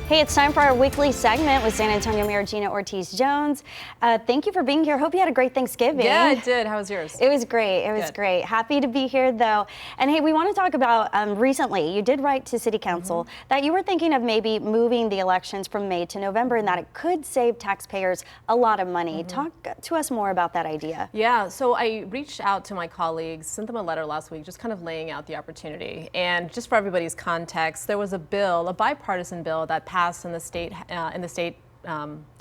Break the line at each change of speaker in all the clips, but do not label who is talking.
Hey, it's time for our weekly segment with San Antonio Mayor Gina Ortiz Jones. Thank you for being here. Hope you had a great Thanksgiving.
Yeah, I did. How was yours?
It was great. It was great. Happy to be here, though. And hey, we want to talk about recently, you did write to City Council that you were thinking of maybe moving the elections from May to November and that it could save taxpayers a lot of money. Talk to us more about that idea.
Yeah, so I reached out to my colleagues, sent them a letter last week, just kind of laying out the opportunity. And just for everybody's context, there was a bill, a bipartisan bill that passed in the state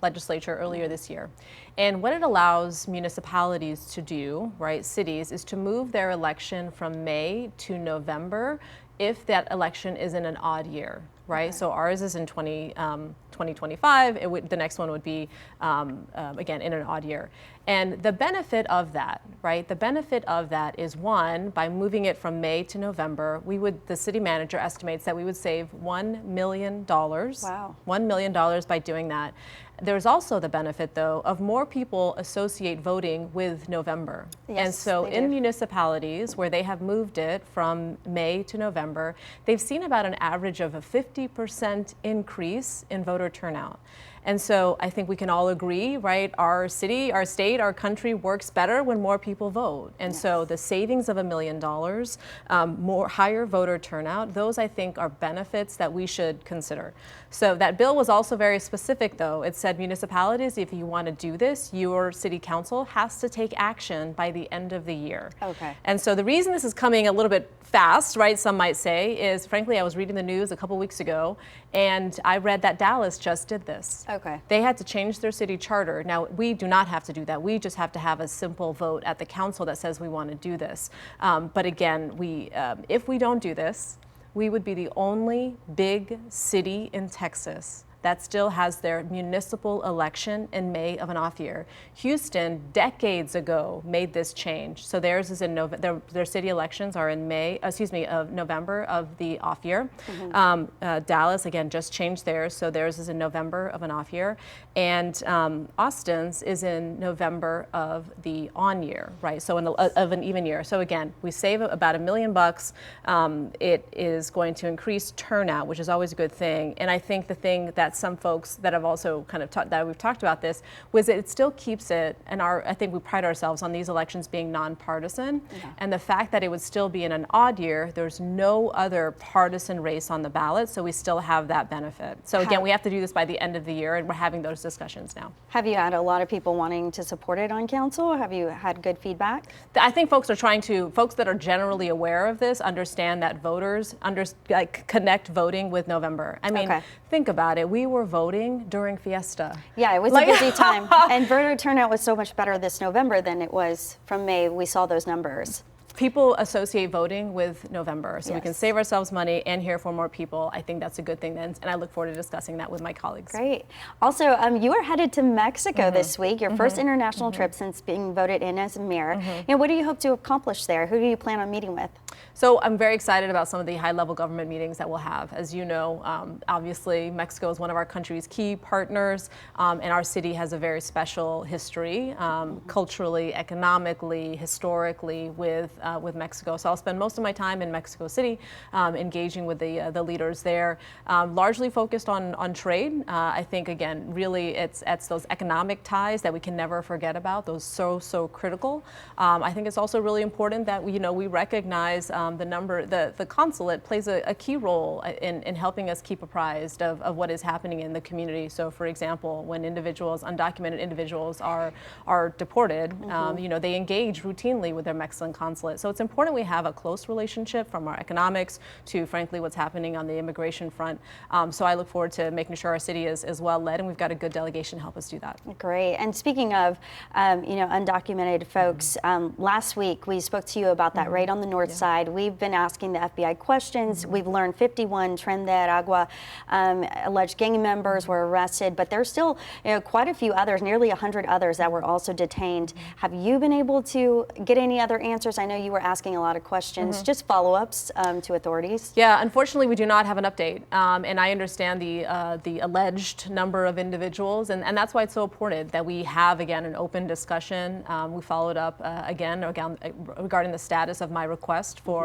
legislature earlier this year. And what it allows municipalities to do, right, cities, is to move their election from May to November if that election is in an odd year, right? Okay. So ours is in 2025. The next one would be, again, in an odd year. And the benefit of that, right? The benefit of that is, one, by moving it from May to November, the city manager estimates that we would save $1 million. Wow. $1 million by doing that. There's also the benefit, though, of more people associate voting with November. Yes, and so in municipalities where they have moved it from May to November, they've seen about an average of a 50% increase in voter turnout. And so I think we can all agree, right? Our city, our state, our country works better when more people vote. And so the savings of $1 million, higher voter turnout, those I think are benefits that we should consider. So that bill was also very specific, though. It said municipalities, if you want to do this, your city council has to take action by the end of the year. Okay. And so the reason this is coming a little bit fast, right, some might say, is frankly, I was reading the news a couple weeks ago and I read that Dallas just did this. Okay. They had to change their city charter. Now, we do not have to do that. We just have to have a simple vote at the council that says we want to do this. But again, if we don't do this, we would be the only big city in Texas that still has their municipal election in May of an off year. Houston, decades ago, made this change. So theirs is in their city elections are in November of the off year. Dallas, again, just changed theirs, so theirs is in November of an off year. And Austin's is in November of the on year, right? So of an even year. So again, we save about $1 million. It is going to increase turnout, which is always a good thing. And I think the thing that some folks that have also kind of that we've talked about this was that it still keeps it, and I think we pride ourselves on these elections being nonpartisan, and the fact that it would still be in an odd year, there's no other partisan race on the ballot, so we still have that benefit. So again, we have to do this by the end of the year, and we're having those discussions now. Have you had a lot of people wanting to support it on council? Have you had good feedback? I think folks that are generally aware of this understand that voters connect voting with November. I mean, think about it. We were voting during Fiesta. Yeah, it was a busy time. And voter turnout was so much better this November than it was from May. We saw those numbers. People associate voting with November, so we can save ourselves money and hear from more people. I think that's a good thing, and I look forward to discussing that with my colleagues. Great. Also, you are headed to Mexico this week, your first international trip since being voted in as mayor. You know, what do you hope to accomplish there? Who do you plan on meeting with? So I'm very excited about some of the high-level government meetings that we'll have. As you know, obviously, Mexico is one of our country's key partners, and our city has a very special history, culturally, economically, historically, with Mexico. So I'll spend most of my time in Mexico City, engaging with the leaders there, largely focused on trade. I think, again, really it's those economic ties that we can never forget about, those so critical. I think it's also really important that we recognize the consulate plays a key role in helping us keep apprised of what is happening in the community. So, for example, when undocumented individuals are deported, they engage routinely with their Mexican consulate. So it's important we have a close relationship from our economics to, frankly, what's happening on the immigration front. So I look forward to making sure our city is well led, and we've got a good delegation to help us do that. Great. And speaking of, undocumented folks, last week we spoke to you about that raid on the north side. We've been asking the FBI questions. We've learned 51 Tren de Aragua alleged gang members were arrested, but there's still quite a few others, nearly 100 others that were also detained. Have you been able to get any other answers? I know you were asking a lot of questions, just follow-ups to authorities. Yeah, unfortunately, we do not have an update, and I understand the alleged number of individuals, and that's why it's so important that we have, again, an open discussion. We followed up again regarding the status of my request for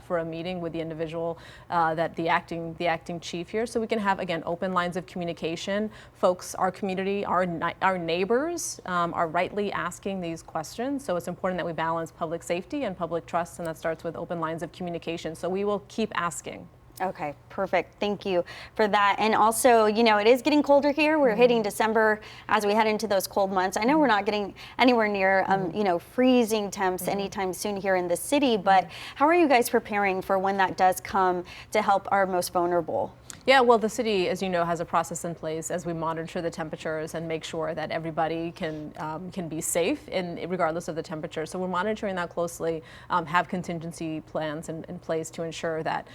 for a meeting with the individual, that the acting chief here, so we can have, again, open lines of communication. Folks, our community, our neighbors are rightly asking these questions, so it's important that we balance public safety and public trust, and that starts with open lines of communication. So we will keep asking.
Okay, perfect. Thank you for that. And also, you know, it is getting colder here. We're hitting December as we head into those cold months. I know we're not getting anywhere near, you know, freezing temps anytime soon here in the city, but how are you guys preparing for when that does come to help our most vulnerable?
Yeah, well, the city, as you know, has a process in place as we monitor the temperatures and make sure that everybody can be safe regardless of the temperature. So we're monitoring that closely, have contingency plans in place to ensure that,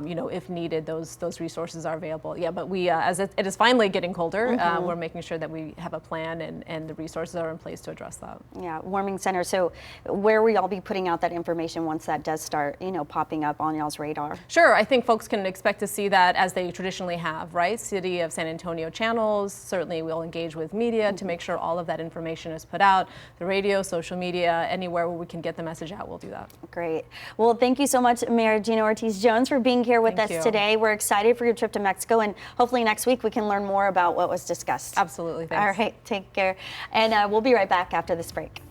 you know, if needed, those resources are available. Yeah, but we, as it is finally getting colder, we're making sure that we have a plan and the resources are in place to address that.
Yeah, warming center. So where will y'all be putting out that information once that does start, you know, popping up on y'all's radar?
Sure, I think folks can expect to see that as they traditionally have, right? City of San Antonio channels. Certainly we'll engage with media to make sure all of that information is put out. The radio, social media, anywhere where we can get the message out, we'll do that.
Great. Well, thank you so much, Mayor Gina Ortiz Jones, for being here with us today. We're excited for your trip to Mexico, and hopefully next week we can learn more about what was discussed.
Absolutely. Thanks.
All right, take care. And we'll be right back after this break.